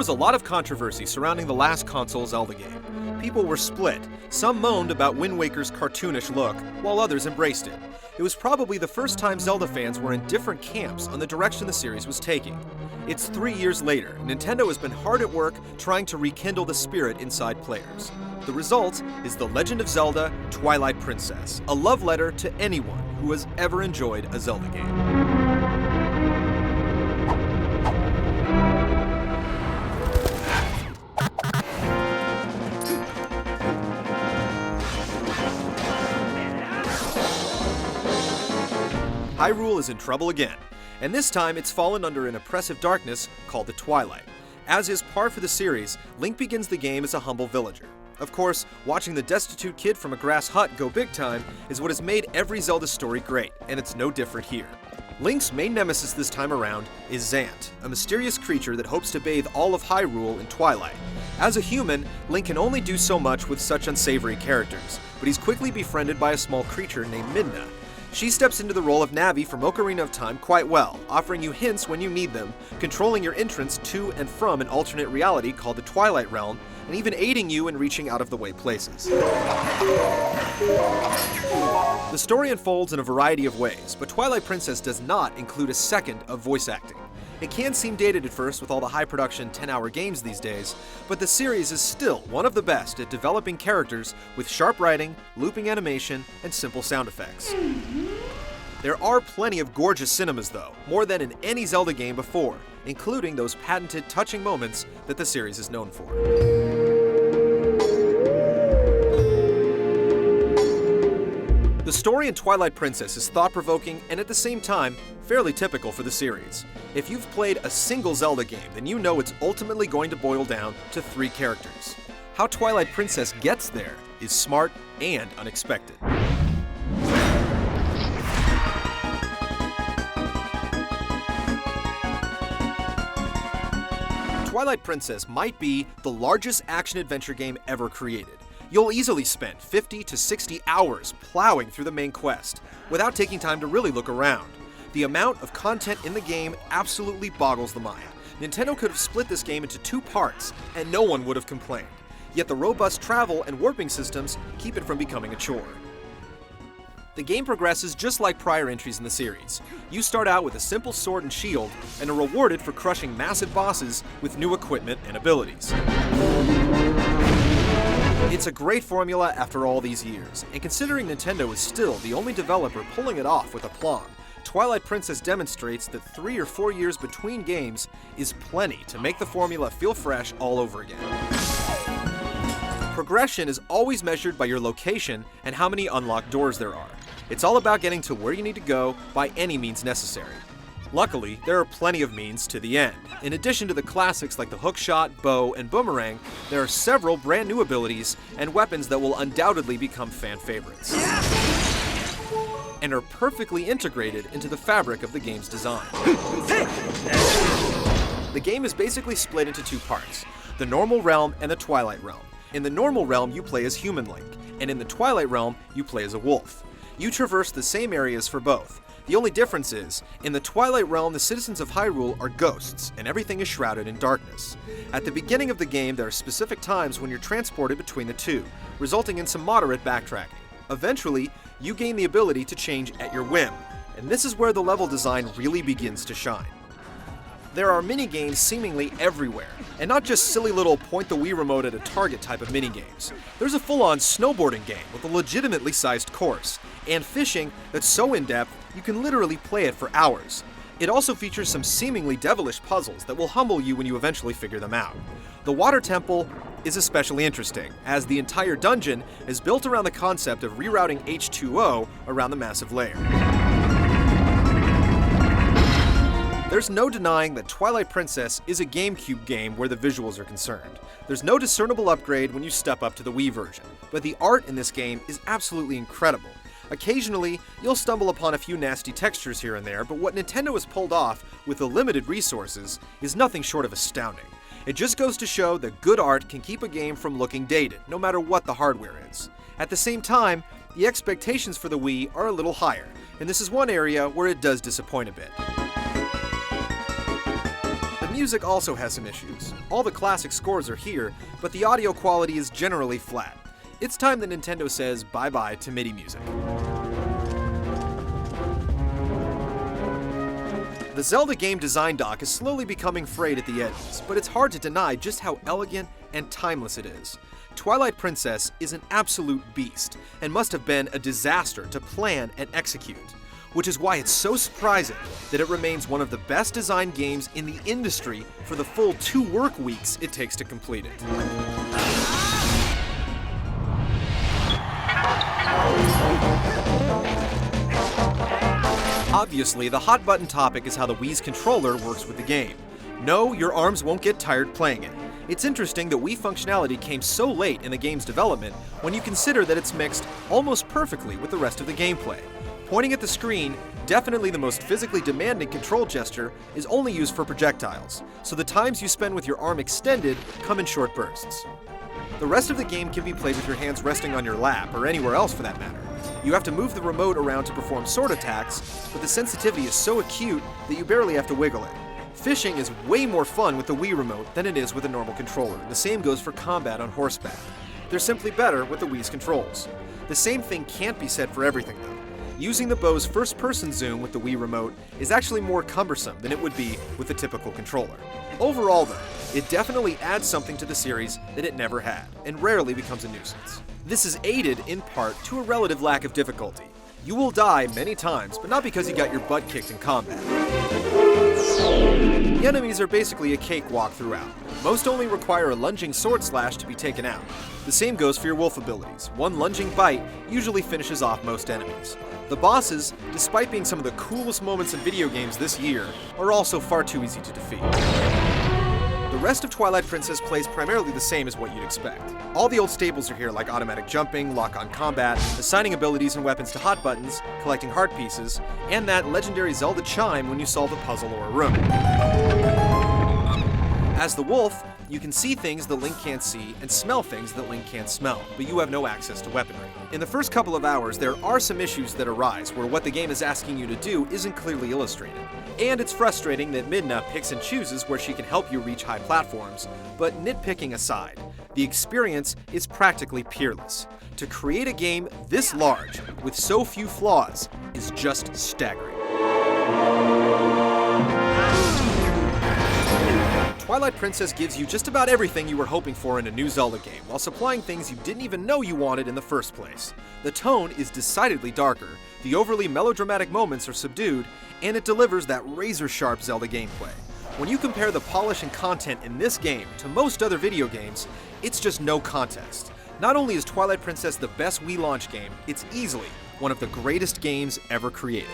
was a lot of controversy surrounding the last console Zelda game. People were split. Some moaned about Wind Waker's cartoonish look, while others embraced it. It was probably the first time Zelda fans were in different camps on the direction the series was taking. It's 3 years later, and Nintendo has been hard at work trying to rekindle the spirit inside players. The result is The Legend of Zelda Twilight Princess, a love letter to anyone who has ever enjoyed a Zelda game. Hyrule is in trouble again, and this time it's fallen under an oppressive darkness called the Twilight. As is par for the series, Link begins the game as a humble villager. Of course, watching the destitute kid from a grass hut go big time is what has made every Zelda story great, and it's no different here. Link's main nemesis this time around is Zant, a mysterious creature that hopes to bathe all of Hyrule in twilight. As a human, Link can only do so much with such unsavory characters, but he's quickly befriended by a small creature named Midna. She steps into the role of Navi from Ocarina of Time quite well, offering you hints when you need them, controlling your entrance to and from an alternate reality called the Twilight Realm, and even aiding you in reaching out-of-the-way places. The story unfolds in a variety of ways, but Twilight Princess does not include a second of voice acting. It can seem dated at first with all the high-production 10-hour games these days, but the series is still one of the best at developing characters with sharp writing, looping animation, and simple sound effects. There are plenty of gorgeous cinemas though, more than in any Zelda game before, including those patented touching moments that the series is known for. The story in Twilight Princess is thought-provoking and at the same time, fairly typical for the series. If you've played a single Zelda game, then you know it's ultimately going to boil down to 3 characters. How Twilight Princess gets there is smart and unexpected. Twilight Princess might be the largest action-adventure game ever created. You'll easily spend 50 to 60 hours plowing through the main quest, without taking time to really look around. The amount of content in the game absolutely boggles the mind. Nintendo could have split this game into 2 parts, and no one would have complained. Yet the robust travel and warping systems keep it from becoming a chore. The game progresses just like prior entries in the series. You start out with a simple sword and shield, and are rewarded for crushing massive bosses with new equipment and abilities. It's a great formula after all these years, and considering Nintendo is still the only developer pulling it off with aplomb, Twilight Princess demonstrates that 3 or 4 years between games is plenty to make the formula feel fresh all over again. Progression is always measured by your location and how many unlocked doors there are. It's all about getting to where you need to go by any means necessary. Luckily, there are plenty of means to the end. In addition to the classics like the hookshot, bow, and boomerang, there are several brand new abilities and weapons that will undoubtedly become fan favorites, and are perfectly integrated into the fabric of the game's design. The game is basically split into 2 parts, the normal realm and the Twilight Realm. In the normal realm, you play as human Link, and in the Twilight Realm, you play as a wolf. You traverse the same areas for both. The only difference is, in the Twilight Realm, the citizens of Hyrule are ghosts, and everything is shrouded in darkness. At the beginning of the game, there are specific times when you're transported between the 2, resulting in some moderate backtracking. Eventually, you gain the ability to change at your whim, and this is where the level design really begins to shine. There are minigames seemingly everywhere, and not just silly little point the Wii remote at a target type of minigames. There's a full-on snowboarding game with a legitimately sized course, and fishing that's so in-depth you can literally play it for hours. It also features some seemingly devilish puzzles that will humble you when you eventually figure them out. The Water Temple is especially interesting, as the entire dungeon is built around the concept of rerouting H2O around the massive layer. There's no denying that Twilight Princess is a GameCube game where the visuals are concerned. There's no discernible upgrade when you step up to the Wii version, but the art in this game is absolutely incredible. Occasionally, you'll stumble upon a few nasty textures here and there, but what Nintendo has pulled off with the limited resources is nothing short of astounding. It just goes to show that good art can keep a game from looking dated, no matter what the hardware is. At the same time, the expectations for the Wii are a little higher, and this is one area where it does disappoint a bit. The music also has some issues. All the classic scores are here, but the audio quality is generally flat. It's time that Nintendo says bye-bye to MIDI music. The Zelda game design dock is slowly becoming frayed at the edges, but it's hard to deny just how elegant and timeless it is. Twilight Princess is an absolute beast, and must have been a disaster to plan and execute, which is why it's so surprising that it remains one of the best designed games in the industry for the full 2 work weeks it takes to complete it. Obviously, the hot button topic is how the Wii's controller works with the game. No, your arms won't get tired playing it. It's interesting that Wii functionality came so late in the game's development when you consider that it's mixed almost perfectly with the rest of the gameplay. Pointing at the screen, definitely the most physically demanding control gesture, is only used for projectiles, so the times you spend with your arm extended come in short bursts. The rest of the game can be played with your hands resting on your lap, or anywhere else for that matter. You have to move the remote around to perform sword attacks, but the sensitivity is so acute that you barely have to wiggle it. Fishing is way more fun with the Wii remote than it is with a normal controller. The same goes for combat on horseback. They're simply better with the Wii's controls. The same thing can't be said for everything though. Using the bow's first-person zoom with the Wii remote is actually more cumbersome than it would be with a typical controller. Overall though, it definitely adds something to the series that it never had, and rarely becomes a nuisance. This is aided in part to a relative lack of difficulty. You will die many times, but not because you got your butt kicked in combat. The enemies are basically a cakewalk throughout. Most only require a lunging sword slash to be taken out. The same goes for your wolf abilities. One lunging bite usually finishes off most enemies. The bosses, despite being some of the coolest moments in video games this year, are also far too easy to defeat. The rest of Twilight Princess plays primarily the same as what you'd expect. All the old staples are here, like automatic jumping, lock-on combat, assigning abilities and weapons to hot buttons, collecting heart pieces, and that legendary Zelda chime when you solve a puzzle or a room. As the wolf, you can see things that Link can't see and smell things that Link can't smell, but you have no access to weaponry. In the first couple of hours, there are some issues that arise where what the game is asking you to do isn't clearly illustrated. And it's frustrating that Midna picks and chooses where she can help you reach high platforms, but nitpicking aside, the experience is practically peerless. To create a game this large, with so few flaws, is just staggering. Twilight Princess gives you just about everything you were hoping for in a new Zelda game, while supplying things you didn't even know you wanted in the first place. The tone is decidedly darker, the overly melodramatic moments are subdued, and it delivers that razor-sharp Zelda gameplay. When you compare the polish and content in this game to most other video games, it's just no contest. Not only is Twilight Princess the best Wii launch game, it's easily one of the greatest games ever created.